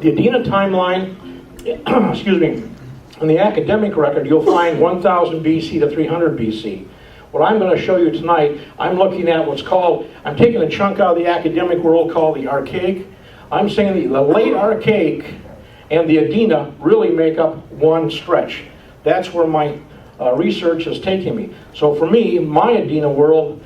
The Adena timeline, excuse me, in the academic record, you'll find 1000 BC to 300 BC. What I'm going to show you tonight, I'm looking at what's called, I'm taking a chunk out of the academic world called the Archaic. I'm saying the late Archaic and the Adena really make up one stretch. That's where my research is taking me. So for me, my Adena world,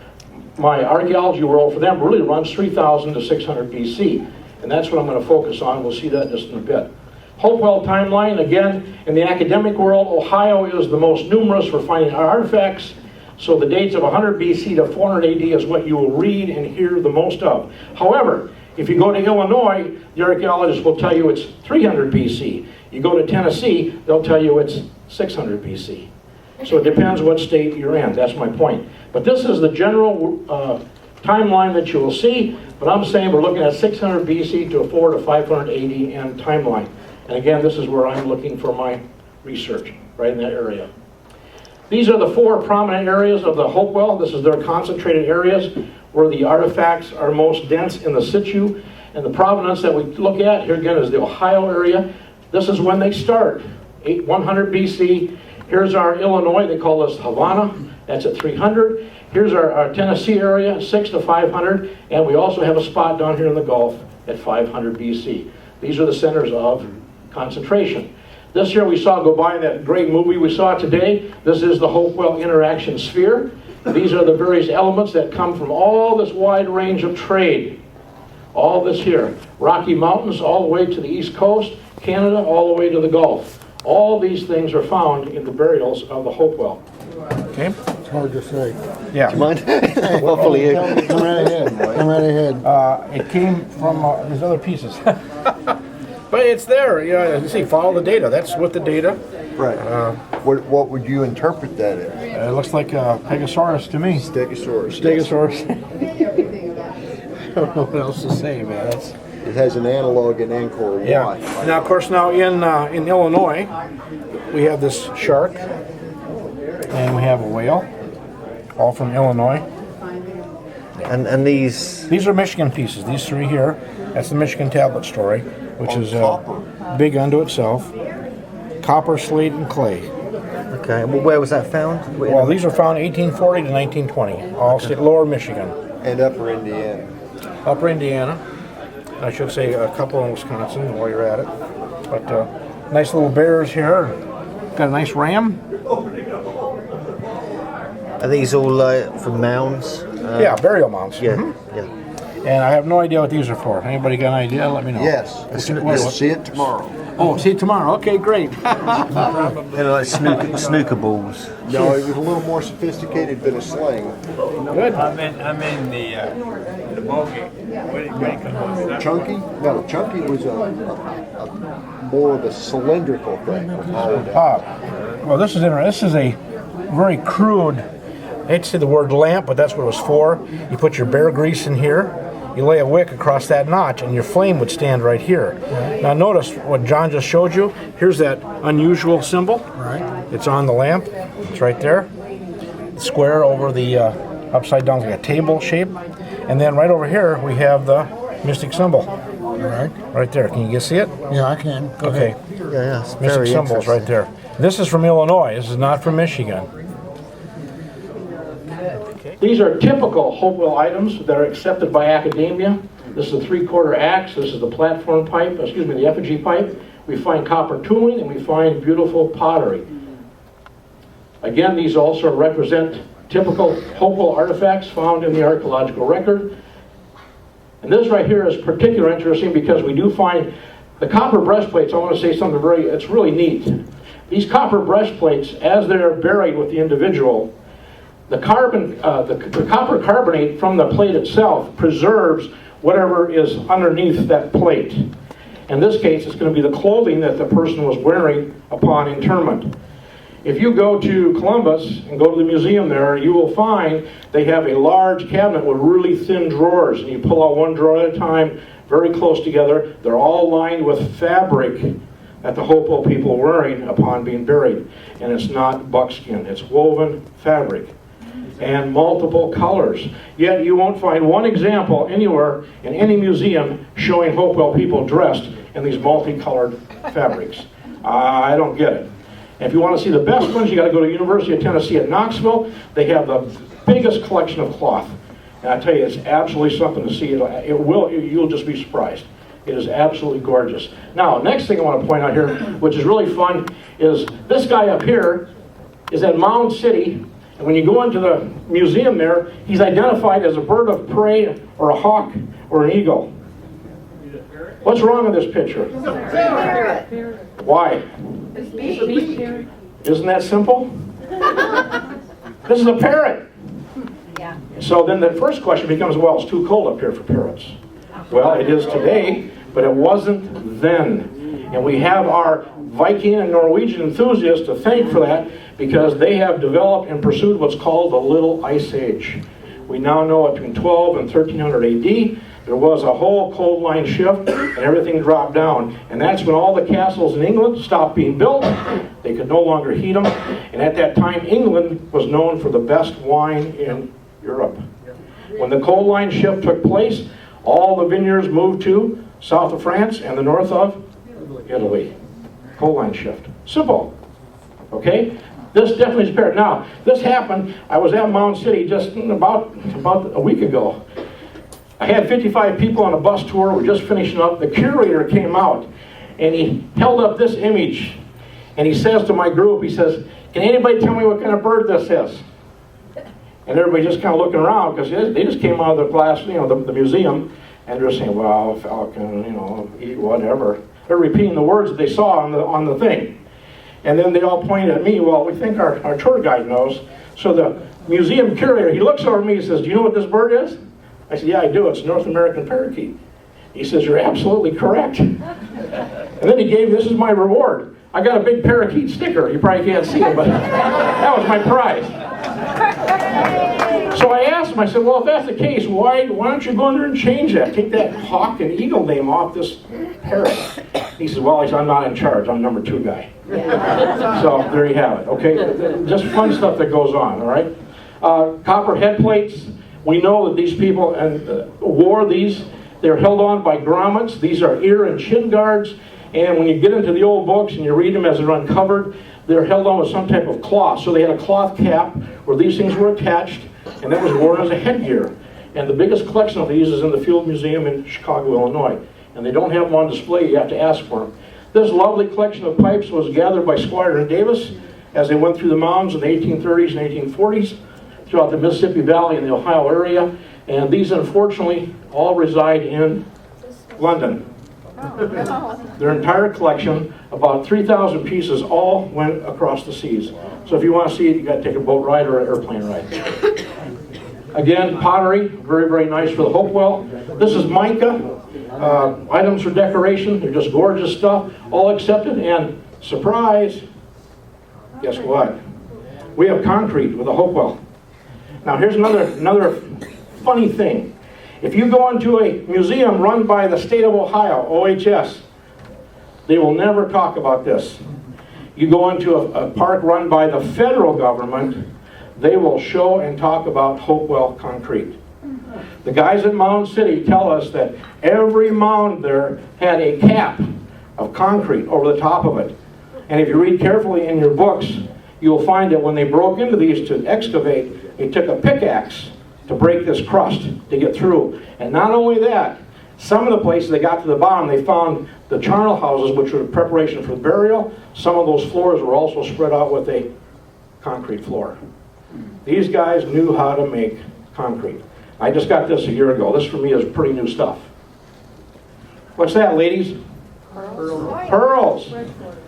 my archaeology world for them really runs 3000 to 600 BC. And that's what I'm going to focus on. We'll see that just in a bit. Hopewell timeline, again, in the academic world, Ohio is the most numerous for finding artifacts. So the dates of 100 BC to 400 AD is what you will read and hear the most of. However, if you go to Illinois, the archaeologists will tell you it's 300 BC. You go to Tennessee, they'll tell you it's 600 BC. So it depends what state you're in. That's my point. But this is the general timeline that you will see. But I'm saying we're looking at 600 BC to 400 to 500 AD in timeline. And again, this is where I'm looking for my research, right in that area. These are the four prominent areas of the Hopewell. This is their concentrated areas where the artifacts are most dense in the situ. And the provenance that we look at, here again, is the Ohio area. This is when they start, 100 BC. Here's our Illinois, they call this Havana. That's at 300. Here's our Tennessee area, 6 to 500. And we also have a spot down here in the Gulf at 500 BC. These are the centers of concentration. This year we saw go by that great movie we saw today. This is the Hopewell Interaction Sphere. These are the various elements that come from all this wide range of trade. All this here. Rocky Mountains all the way to the East Coast, Canada all the way to the Gulf. All these things are found in the burials of the Hopewell. Okay? It's hard to say. Yeah. Do you mind? Well, fully Come right ahead. Come right ahead. It came from these other pieces. But it's there. You see, follow the data. That's what the data. Right. What would you interpret that as? It looks like a Pegasaurus to me. Stegosaurus. Stegosaurus. I don't know what else to say, man. It has an analog in Angkor Wat. Yeah. Now, of course, now in Illinois, we have this shark, and we have a whale, all from Illinois. And these are Michigan pieces. These three here, that's the Michigan tablet story, which is big unto itself. Copper, slate, and clay. Okay. Well, where was that found? Well, these are found 1840 to 1920, all lower Michigan. And upper Indiana. Upper Indiana. I should say a couple in Wisconsin while you're at it. But nice little bears here. Got a nice ram. Are these all from mounds? Yeah, burial mounds. Yeah. Mm-hmm. Yeah. And I have no idea what these are for. Anybody got an idea? Let me know. Yes. We'll see it tomorrow. Oh, see it tomorrow. Okay, great. They're like snooker balls. No, it was a little more sophisticated than a sling. Good. I'm in the bogey. What do you call it? Chunky? No, chunky was a more of a cylindrical thing. Well, this is interesting. This is a very crude, I hate to say the word lamp, but that's what it was for. You put your bear grease in here. You lay a wick across that notch, and your flame would stand right here. Now notice what John just showed you. Here's that unusual symbol. Right. It's on the lamp. It's right there. Square over the upside down, like a table shape. And then right over here, we have the mystic symbol. All right. Right there. Can you see it? Yeah, I can. Go Okay. ahead. Yeah, it's Mystic very symbols right there. This is from Illinois. This is not from Michigan. These are typical Hopewell items that are accepted by academia. This is a 3/4 axe. This is the platform pipe, the effigy pipe. We find copper tooling and we find beautiful pottery. Again, these also represent typical Hopewell artifacts found in the archaeological record. And this right here is particularly interesting because we do find the copper breastplates. I want to say something it's really neat. These copper breastplates, as they're buried with the individual, the copper carbonate from the plate itself preserves whatever is underneath that plate. In this case, it's going to be the clothing that the person was wearing upon interment. If you go to Columbus and go to the museum there, you will find they have a large cabinet with really thin drawers, and you pull out one drawer at a time, very close together. They're all lined with fabric that the Hopewell people were wearing upon being buried. And it's not buckskin, it's woven fabric. and multiple colors. Yet you won't find one example anywhere in any museum showing Hopewell people dressed in these multicolored fabrics. I don't get it. And if you want to see the best ones, you got to go to University of Tennessee at Knoxville. They have the biggest collection of cloth. And I tell you, it's absolutely something to see. You'll just be surprised. It is absolutely gorgeous. Now, next thing I want to point out here, which is really fun, is this guy up here is at Mound City. And when you go into the museum there, he's identified as a bird of prey or a hawk or an eagle. What's wrong with this picture? Why? Isn't that simple? This is a parrot. Yeah. So then the first question becomes, well, it's too cold up here for parrots. Well, it is today, but it wasn't then. And we have our Viking and Norwegian enthusiasts to thank for that, because they have developed and pursued what's called the Little Ice Age. We now know between 12 and 1300 AD, there was a whole cold line shift and everything dropped down. And that's when all the castles in England stopped being built. They could no longer heat them. And at that time, England was known for the best wine in Europe. When the cold line shift took place, all the vineyards moved to south of France and the north of Italy. Cold line shift. Simple. Okay? This definitely is parrot. Now, this happened, I was at Mound City just about a week ago. I had 55 people on a bus tour. We're just finishing up. The curator came out and he held up this image and he says to my group, he says, "Can anybody tell me what kind of bird this is?" And everybody's just kind of looking around because they just came out of the glass, the museum, and they're saying, "Well, falcon, whatever." They're repeating the words that they saw on the thing. And then they all pointed at me. Well, we think our tour guide knows. So the museum curator, he looks over at me and says, "Do you know what this bird is?" I said, "Yeah, I do. It's a North American parakeet." He says, "You're absolutely correct." And then he gave, this is my reward. I got a big parakeet sticker. You probably can't see it, but that was my prize. So I asked him, I said, "Well, if that's the case, why don't you go in there and change that? Take that hawk and eagle name off this parrot." He said, "Well," I'm not in charge. I'm number 2 guy. So there you have it, okay? Just fun stuff that goes on, all right? Copper head plates. We know that these people wore these. They're held on by grommets. These are ear and chin guards. And when you get into the old books and you read them as they're uncovered, they're held on with some type of cloth. So they had a cloth cap where these things were attached, and that was worn as a headgear. And the biggest collection of these is in the Field Museum in Chicago, Illinois. And they don't have them on display. You have to ask for them. This lovely collection of pipes was gathered by Squire and Davis as they went through the mounds in the 1830s and 1840s throughout the Mississippi Valley and the Ohio area. And these, unfortunately, all reside in London. Their entire collection, about 3,000 pieces, all went across the seas. So if you want to see it, you got to take a boat ride or an airplane ride. Again, pottery, very, very nice for the Hopewell. This is mica. Items for decoration. They're just gorgeous stuff. All accepted. And surprise, guess what? We have concrete with a Hopewell. Now here's another funny thing. If you go into a museum run by the state of Ohio, OHS, they will never talk about this. You go into a park run by the federal government, they will show and talk about Hopewell concrete. The guys at Mound City tell us that every mound there had a cap of concrete over the top of it. And if you read carefully in your books, you'll find that when they broke into these to excavate, they took a pickaxe to break this crust to get through. And not only that, some of the places they got to the bottom, they found the charnel houses, which were preparation for burial. Some of those floors were also spread out with a concrete floor. These guys knew how to make concrete. I just got this a year ago. This for me is pretty new stuff. What's that, ladies? Pearls. Pearls.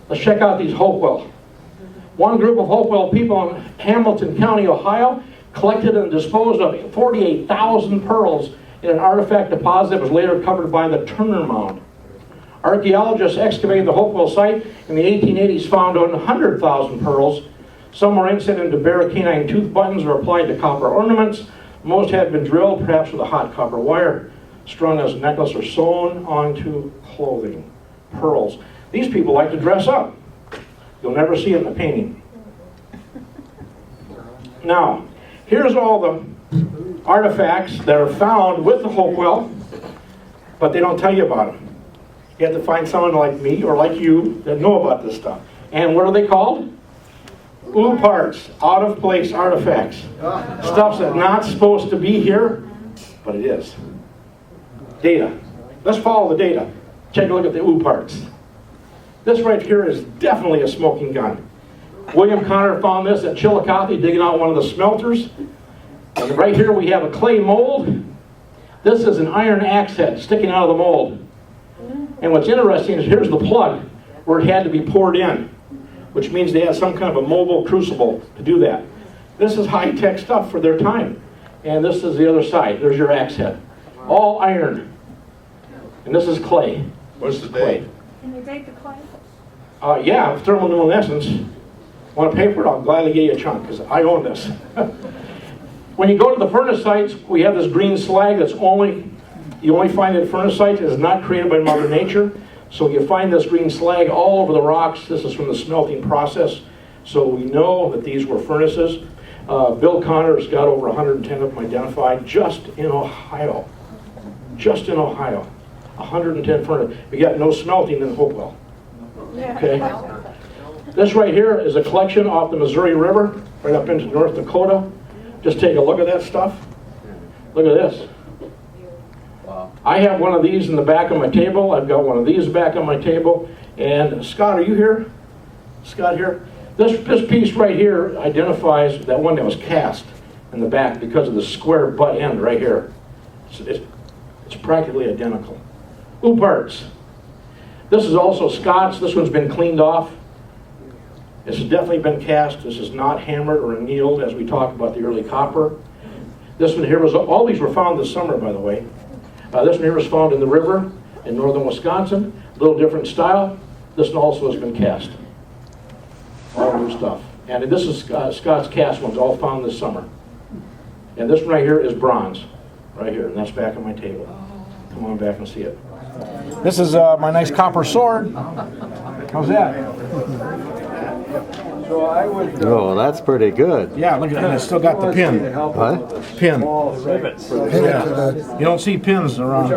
Let's check out these Hopewell. One group of Hopewell people in Hamilton County, Ohio, collected and disposed of 48,000 pearls in an artifact deposit that was later covered by the Turner Mound. Archaeologists excavated the Hopewell site in the 1880s, found 100,000 pearls. Some were inset into bare canine tooth buttons or applied to copper ornaments. Most had been drilled, perhaps with a hot copper wire, strung as a necklace or sewn onto clothing. Pearls. These people like to dress up. You'll never see it in a painting. Now, Here's all the artifacts that are found with the Hopewell, but they don't tell you about them. You have to find someone like me or like you that know about this stuff. And what are they called? OO parts, out of place artifacts. Stuff's that's not supposed to be here, but it is. Data. Let's follow the data. Take a look at the OO parts. This right here is definitely a smoking gun. William Connor found this at Chillicothe, digging out one of the smelters. And right here we have a clay mold. This is an iron axe head sticking out of the mold. And what's interesting is here's the plug where it had to be poured in, which means they had some kind of a mobile crucible to do that. This is high-tech stuff for their time. And this is the other side. There's your axe head. All iron. And this is clay. What's the Clay. date? Can you date the clay? Yeah, thermoluminescence. Want to pay for it? I'll gladly get you a chunk because I own this. When you go to the furnace sites, we have this green slag that's you only find it at furnace sites. It is not created by Mother Nature. So you find this green slag all over the rocks. This is from the smelting process. So we know that these were furnaces. Bill Connor's got over 110 of them identified just in Ohio. Just in Ohio. 110 furnaces. We got no smelting in Hopewell. Okay. This right here is a collection off the Missouri River, right up into North Dakota. Just take a look at that stuff. Look at this. Wow. I have one of these in the back of my table. I've got one of these back on my table. And Scott, are you here? Scott here? This piece right here identifies that one that was cast in the back because of the square butt end right here. It's practically identical. OO parts. This is also Scott's. This one's been cleaned off. This has definitely been cast. This is not hammered or annealed as we talk about the early copper. This one here all these were found this summer, by the way. This one here was found in the river in northern Wisconsin. A little different style. This one also has been cast. All new stuff. And this is Scott's cast ones, all found this summer. And this one right here is bronze. Right here, and that's back on my table. Come on back and see it. This is my nice copper sword. How's that? So I would. Oh, that's pretty good. Yeah, look at that. It's still got the pin. What? Pin. Rivets. Yeah. You don't see pins around.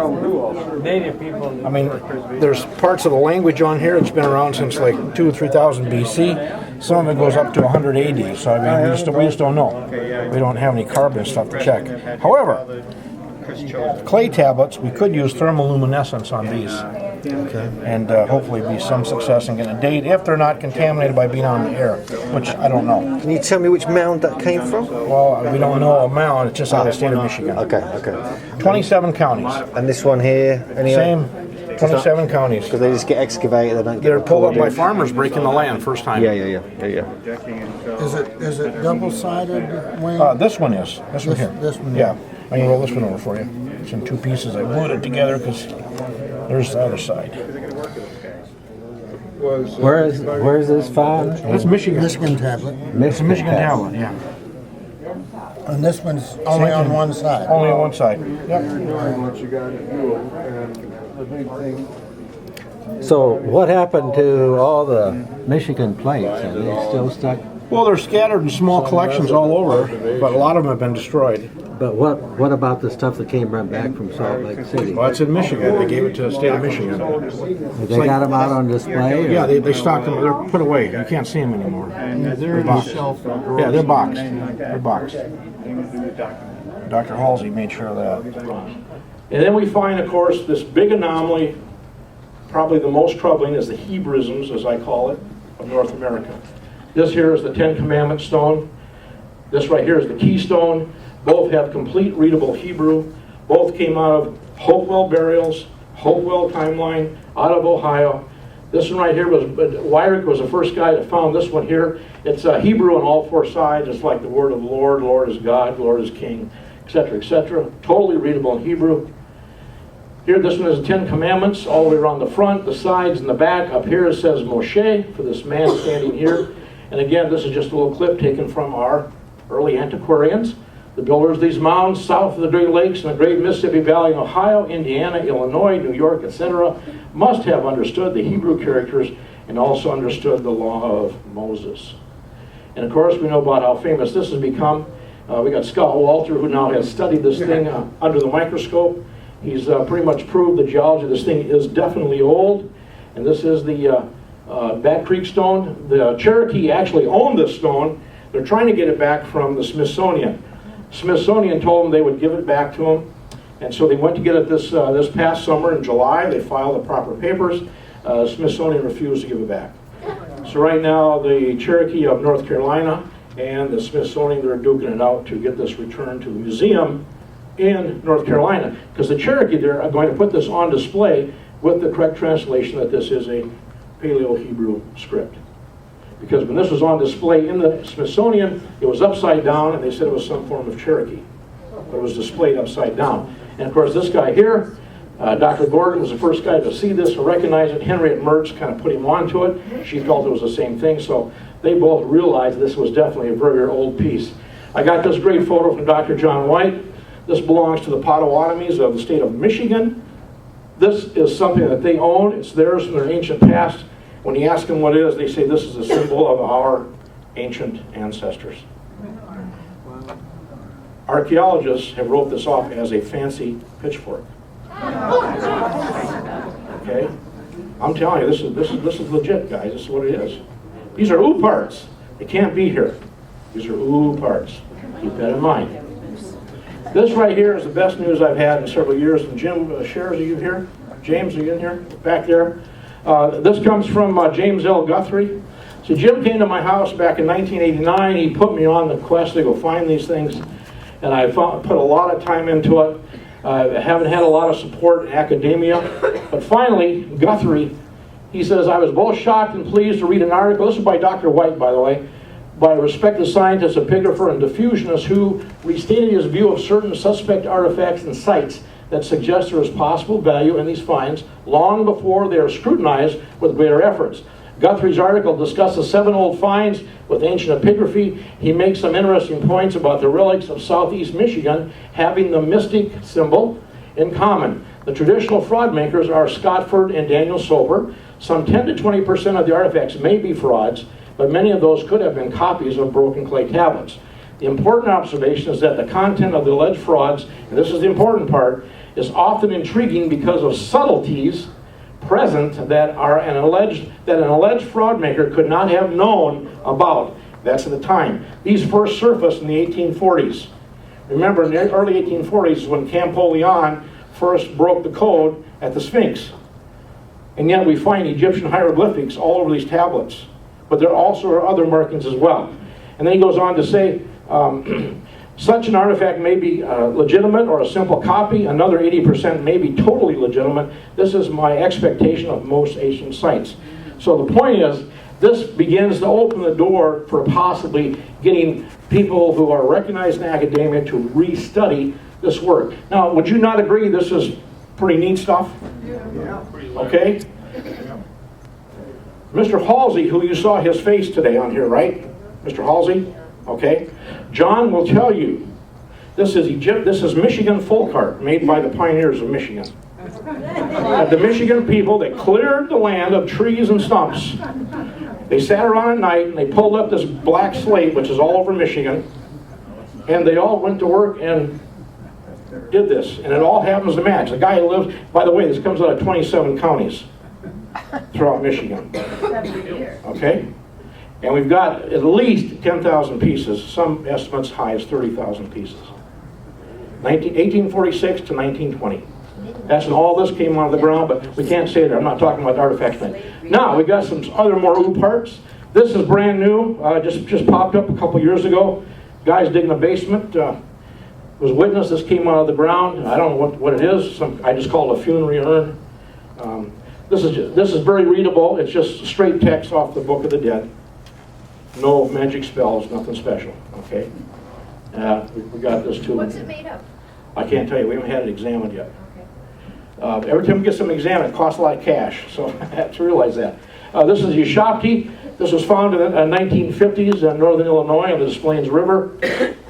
Native people. I mean, there's parts of the language on here. It's been around since like 2,000 or 3,000 BC. Some of it goes up to 100 AD. So I mean, we just don't know. We don't have any carbon stuff to check. However, clay tablets, we could use thermoluminescence on these. Okay. And hopefully be some success in getting a date if they're not contaminated by being on the air, which I don't know. Can you tell me which mound that came from? Well, we don't know a mound. It's just out of the state of Michigan. Okay. 27 counties. And this one here? Same. 27 counties. Because they just get excavated, they don't get They're pulled up by recorded. farmers breaking the land first time. Yeah. Is it double-sided, Wayne? This one is. This one here. This one. Yeah. I can roll this one over for you. It's in two pieces. I glued it together because there's the other side. Where is this found? That's Michigan. Michigan tablet. It's a Michigan tablet, yeah. And this one's only on one side. Only on one side. Yep. So what happened to all the Michigan plates? Are they still stuck? Well, they're scattered in small collections all over, but a lot of them have been destroyed. But what about the stuff that came right back from Salt Lake City? Well, it's in Michigan. They gave it to the state of Michigan. They got them out on display? Or? Yeah, they stocked them. They're put away. You can't see them anymore. They're boxed. Yeah, they're boxed. They're boxed. Dr. Halsey made sure of that. And then we find, of course, this big anomaly. Probably the most troubling is the Hebrewisms, as I call it, of North America. This here is the Ten Commandment stone. This right here is the keystone. Both have complete readable Hebrew. Both came out of Hopewell burials, Hopewell timeline, out of Ohio. This one right here was, Wyrick was the first guy that found this one here. It's Hebrew on all four sides. It's like the word of the Lord. Lord is God, Lord is King, etc., etc. Totally readable in Hebrew. Here, this one is the Ten Commandments, all the way around the front, the sides, and the back. Up here it says Moshe, for this man standing here. And again, this is just a little clip taken from our early antiquarians. The builders of these mounds south of the Great Lakes and the Great Mississippi Valley in Ohio, Indiana, Illinois, New York, etc., must have understood the Hebrew characters and also understood the law of Moses. And of course, we know about how famous this has become. We got Scott Walter, who now has studied this thing under the microscope. He's pretty much proved the geology of this thing is definitely old. And this is the Bat Creek stone. The Cherokee actually owned this stone. They're trying to get it back from the Smithsonian. Smithsonian told them they would give it back to them. And so they went to get it this past summer in July. They filed the proper papers. Smithsonian refused to give it back. So right now, the Cherokee of North Carolina and the Smithsonian, they're duking it out to get this returned to the museum in North Carolina. Because the Cherokee, they're going to put this on display with the correct translation that this is a Paleo-Hebrew script. Because when this was on display in the Smithsonian, it was upside down, and they said it was some form of Cherokee. But it was displayed upside down. And of course, this guy here, Dr. Gordon was the first guy to see this, to recognize it. Henriette Mertz kind of put him onto it. She felt it was the same thing, so they both realized this was definitely a very, very old piece. I got this great photo from Dr. John White. This belongs to the Potawatomis of the state of Michigan. This is something that they own. It's theirs from their ancient past. When you ask them what it is, they say this is a symbol of our ancient ancestors. Archaeologists have wrote this off as a fancy pitchfork. Okay? I'm telling you, this is legit, guys. This is what it is. These are ooh parts. They can't be here. These are ooh parts. Keep that in mind. This right here is the best news I've had in several years. And Jim Shares, are you here? James, are you in here? Back there. This comes from James L. Guthrie. So Jim came to my house back in 1989. He put me on the quest to go find these things. And I put a lot of time into it. I haven't had a lot of support in academia. But finally, Guthrie, he says, I was both shocked and pleased to read an article. This is by Dr. White, by the way, by a respected scientist, epigrapher, and diffusionist who restated his view of certain suspect artifacts and sites that suggest there is possible value in these finds long before they are scrutinized with greater efforts. Guthrie's article discusses 7 old finds with ancient epigraphy. He makes some interesting points about the relics of southeast Michigan having the mystic symbol in common. The traditional fraud makers are Scotford and Daniel Soper. Some 10 to 20% of the artifacts may be frauds, but many of those could have been copies of broken clay tablets. The important observation is that the content of the alleged frauds, and this is the important part, is often intriguing because of subtleties present that an alleged fraud maker could not have known about. That's at the time. These first surfaced in the 1840s. Remember, in the early 1840s is when Champollion first broke the code at the Sphinx. And yet we find Egyptian hieroglyphics all over these tablets. But there also are other markings as well. And then he goes on to say, such an artifact may be legitimate or a simple copy. Another 80% may be totally legitimate. This is my expectation of most ancient sites. So the point is, this begins to open the door for possibly getting people who are recognized in academia to restudy this work. Now, would you not agree this is pretty neat stuff? Yeah. Okay? Mr. Halsey, who you saw his face today on here, right? Mr. Halsey? Okay? John will tell you, this is Michigan folk art made by the pioneers of Michigan. The Michigan people, they cleared the land of trees and stumps. They sat around at night and they pulled up this black slate, which is all over Michigan, and they all went to work and did this, and it all happens to match. The guy who lives, by the way, this comes out of 27 counties throughout Michigan. Okay? And we've got at least 10,000 pieces, some estimates high as 30,000 pieces. 1846 to 1920. That's when all this came out of the ground, but we can't say that. I'm not talking about the artifacts thing. Now, we got some other more ooh parts. This is brand new, just popped up a couple years ago. Guys digging a basement. Was witness, this came out of the ground. I don't know what it is. I just call it a funerary urn. This is very readable. It's just straight text off the Book of the Dead. No magic spells, nothing special. Okay. We got this too. What's it made of? I can't tell you. We haven't had it examined yet. Every time we get something examined, it costs a lot of cash. So I have to realize that. This is Ushapti. This was found in the 1950s in northern Illinois on the Des Plaines River.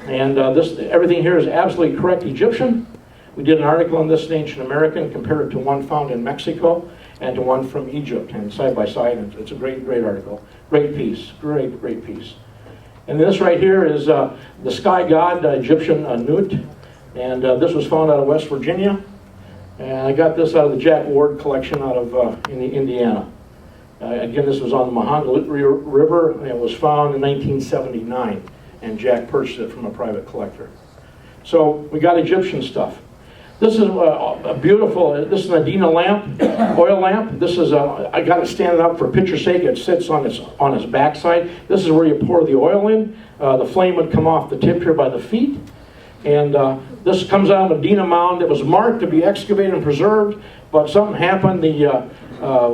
And everything here is absolutely correct Egyptian. We did an article on this in Ancient American, compared to one found in Mexico and to one from Egypt, and side by side. And it's a great, great article. Great piece. Great, great piece. And this right here is the sky god, Egyptian Nut. And this was found out of West Virginia. And I got this out of the Jack Ward collection out of Indiana. Again, this was on the Mound River, and it was found in 1979. And Jack purchased it from a private collector. So we got Egyptian stuff. This is a beautiful, this is an Adina lamp, oil lamp. This is I got it standing up for picture's sake. It sits on its backside. This is where you pour the oil in. The flame would come off the tip here by the feet. And this comes out of Adina Mound. It was marked to be excavated and preserved, but something happened. The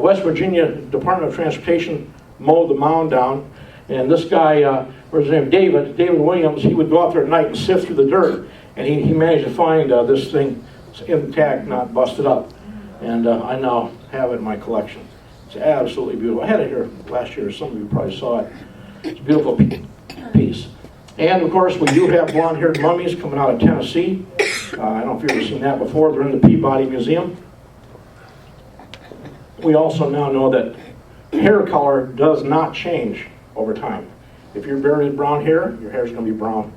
West Virginia Department of Transportation mowed the mound down. And this guy, what was his name, David Williams, he would go out there at night and sift through the dirt. And he managed to find this thing intact, not busted up. And I now have it in my collection. It's absolutely beautiful. I had it here last year. Some of you probably saw it. It's a beautiful piece. And of course, we do have blonde-haired mummies coming out of Tennessee. I don't know if you've ever seen that before. They're in the Peabody Museum. We also now know that hair color does not change over time. If you're buried with brown hair, your hair is going to be brown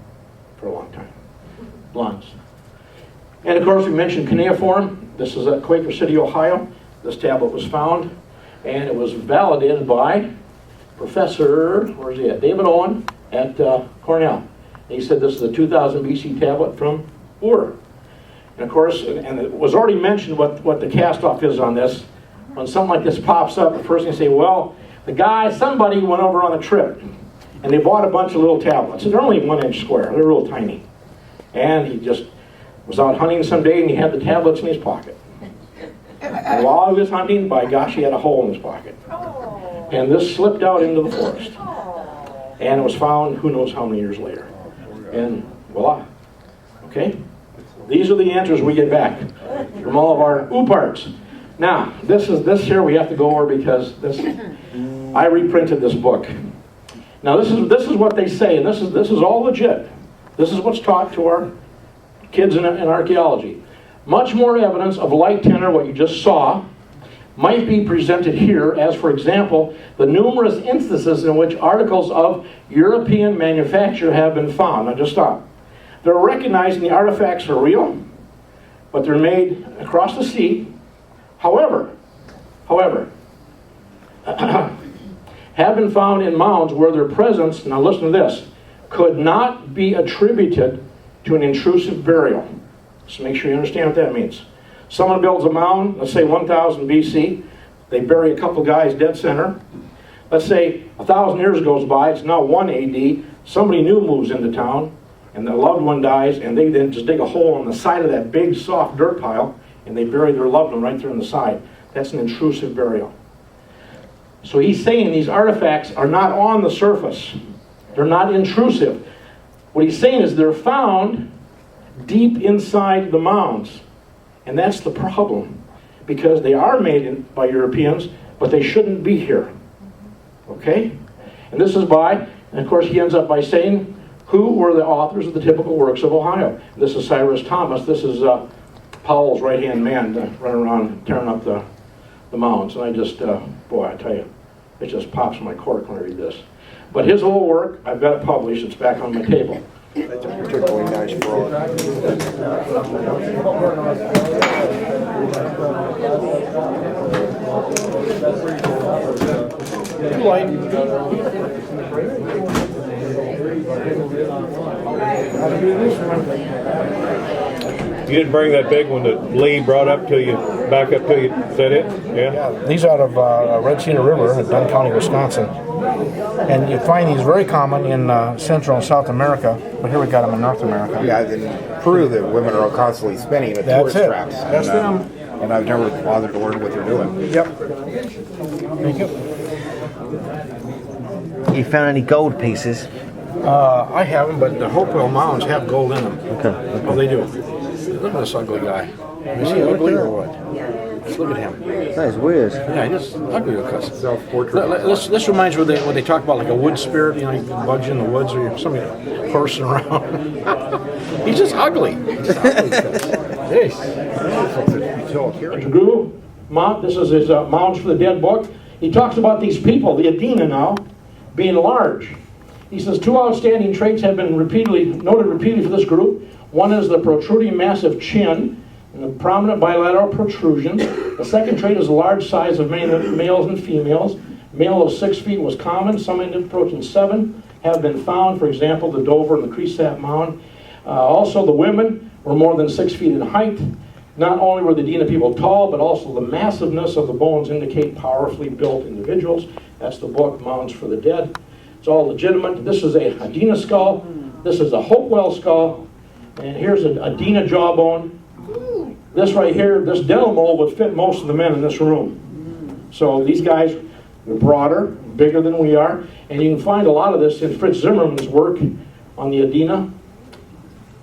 for a long time. Blondes. And of course, we mentioned cuneiform. This is at Quaker City, Ohio. This tablet was found, and it was validated by Professor, where's he at? David Owen at Cornell. And he said this is a 2000 BC tablet from Ur. And of course, and it was already mentioned what the cast-off is on this. When something like this pops up, the first thing you say, well, somebody went over on a trip, and they bought a bunch of little tablets. And they're only 1 inch square. They're real tiny. And he just was out hunting someday, and he had the tablets in his pocket. And while he was hunting, by gosh, he had a hole in his pocket. And this slipped out into the forest. And it was found who knows how many years later. And voila. Okay? These are the answers we get back from all of our ooparts. Now, this here we have to go over because I reprinted this book. Now this is what they say, and this is all legit. This is what's taught to our kids in archaeology. Much more evidence of light tenor, what you just saw, might be presented here as, for example, the numerous instances in which articles of European manufacture have been found. Now just stop. They're recognizing the artifacts are real, but they're made across the sea. However, have been found in mounds where their presence, now listen to this, could not be attributed to an intrusive burial. So make sure you understand what that means. Someone builds a mound, let's say 1000 BC, they bury a couple guys dead center. Let's say 1,000 years goes by, it's now 1 AD, somebody new moves into town, and their loved one dies, and they then just dig a hole on the side of that big soft dirt pile, and they bury their loved one right there on the side. That's an intrusive burial. So he's saying these artifacts are not on the surface. They're not intrusive. What he's saying is they're found deep inside the mounds. And that's the problem. Because they are made by Europeans, but they shouldn't be here. Okay? And this is by, and of course he ends up by saying, who were the authors of the typical works of Ohio? This is Cyrus Thomas. This is Powell's right-hand man running around tearing up the mounds. And I just, boy, I tell you, it just pops my cork when I read this. But his whole work, I've got it published. It's back on my table. That's a particularly nice broad. You didn't bring that big one that Lee brought up to you, back up to you. Is that it? Yeah. These are out of Red Cedar River in Dunn County, Wisconsin. And you find these very common in Central and South America, but here we got them in North America. Yeah, in Peru, the women are constantly spinning with That's tourist it. traps. That's and, them. And I've never bothered to learn what they're doing. Yep. Thank you. You found any gold pieces? I haven't, but the Hopewell Mounds have gold in them. Okay. Oh, they do. Look at this ugly guy. Is he ugly or what? Just look at him. That is weird. Yeah, he's ugly because this reminds me when they talk about like a wood spirit. You know, you budge in the woods or somebody horsing around. He's just ugly. He's just ugly. Drew Mount. This is his Mounds for the Dead book. He talks about these people, the Adena now, being large. He says, two outstanding traits have been noted repeatedly for this group. One is the protruding massive chin and the prominent bilateral protrusions. The second trait is the large size of males and females. Male of 6 feet was common. Some approaching 7 have been found. For example, the Dover and the Cresap Mound. Also, the women were more than 6 feet in height. Not only were the Adena people tall, but also the massiveness of the bones indicate powerfully built individuals. That's the book, Mounds for the Dead. It's all legitimate. This is a Adena skull. This is a Hopewell skull. And here's an Adena jawbone. This right here, this dental mold would fit most of the men in this room. So these guys are broader, bigger than we are. And you can find a lot of this in Fritz Zimmerman's work on the Adena.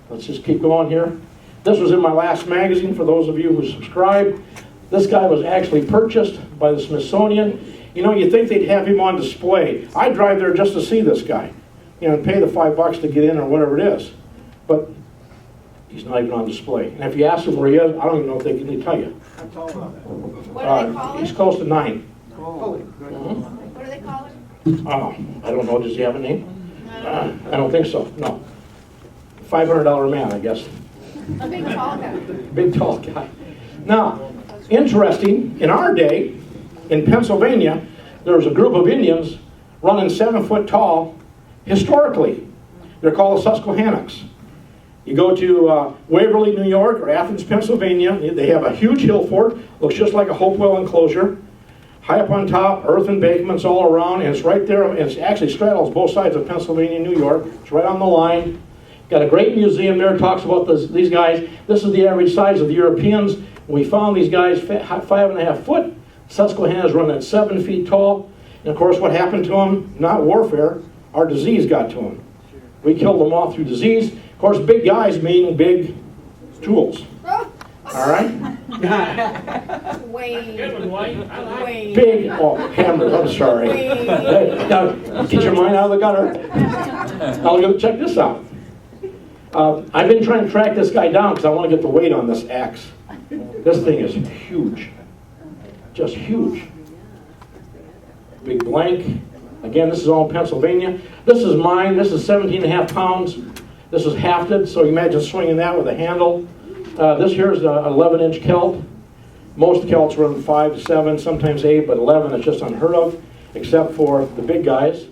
Let's just keep going here. This was in my last magazine for those of you who subscribe. This guy was actually purchased by the Smithsonian. You know, you'd think they'd have him on display. I'd drive there just to see this guy. You know, and pay the $5 to get in or whatever it is. But he's not even on display. And if you ask him where he is, I don't even know if they can tell you. What do they call He's it? close to 9. What do they call it? Oh, I don't know. Does he have a name? I don't think so. No. $500 man, I guess. A big tall guy. Big tall guy. Now, interesting, in our day, in Pennsylvania, there was a group of Indians running 7 foot tall historically. They're called the Susquehannocks. You go to Waverly, New York, or Athens, Pennsylvania. They have a huge hill fort. Looks just like a Hopewell enclosure. High up on top, earth embankments all around, and it's right there. And it actually straddles both sides of Pennsylvania and New York. It's right on the line. Got a great museum there. Talks about these guys. This is the average size of the Europeans. We found these guys 5.5 foot. Susquehannocks run at 7 feet tall. And of course, what happened to them? Not warfare. Our disease got to them. We killed them all through disease. Of course, big guys mean big tools. All right? Wayne. Big, hammers, I'm sorry. Now, get your mind out of the gutter. Now, check this out. I've been trying to track this guy down because I want to get the weight on this axe. This thing is huge. Just huge. Big blank. Again, this is all in Pennsylvania. This is mine. This is 17.5 pounds. This is hafted, so you imagine swinging that with a handle. This here is an 11-inch Celt. Most Celts run 5 to 7, sometimes 8, but 11 is just unheard of, except for the big guys.